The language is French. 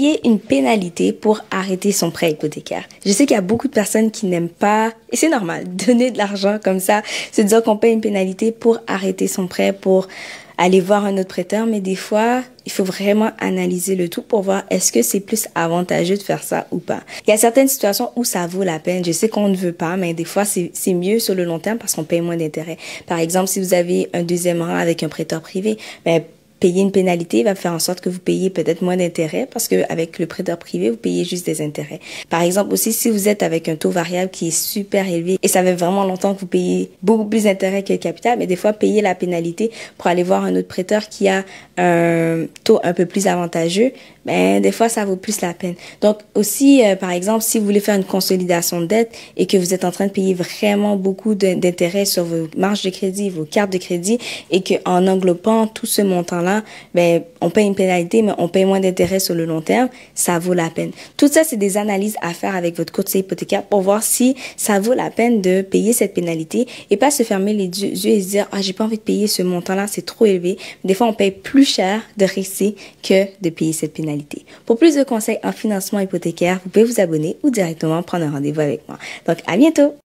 Payer une pénalité pour arrêter son prêt hypothécaire. Je sais qu'il y a beaucoup de personnes qui n'aiment pas, et c'est normal, donner de l'argent comme ça, se dire qu'on paye une pénalité pour arrêter son prêt, pour aller voir un autre prêteur, mais des fois, il faut vraiment analyser le tout pour voir est-ce que c'est plus avantageux de faire ça ou pas. Il y a certaines situations où ça vaut la peine. Je sais qu'on ne veut pas, mais des fois, c'est mieux sur le long terme parce qu'on paye moins d'intérêt. Par exemple, si vous avez un deuxième rang avec un prêteur privé, ben, payer une pénalité va faire en sorte que vous payez peut-être moins d'intérêts parce que avec le prêteur privé, vous payez juste des intérêts. Par exemple aussi, si vous êtes avec un taux variable qui est super élevé et ça fait vraiment longtemps que vous payez beaucoup plus d'intérêts que le capital, mais des fois, payer la pénalité pour aller voir un autre prêteur qui a un taux un peu plus avantageux, ben, des fois, ça vaut plus la peine. Donc, aussi, par exemple, si vous voulez faire une consolidation de dette et que vous êtes en train de payer vraiment beaucoup d'intérêts sur vos marges de crédit, vos cartes de crédit et qu'en englobant tout ce montant-là, ben, on paye une pénalité, mais on paye moins d'intérêts sur le long terme, ça vaut la peine. Tout ça, c'est des analyses à faire avec votre courtier hypothécaire pour voir si ça vaut la peine de payer cette pénalité et pas se fermer les yeux et se dire, ah, j'ai pas envie de payer ce montant-là, c'est trop élevé. Des fois, on paye plus cher de rester que de payer cette pénalité. Pour plus de conseils en financement hypothécaire, vous pouvez vous abonner ou directement prendre un rendez-vous avec moi. Donc, à bientôt!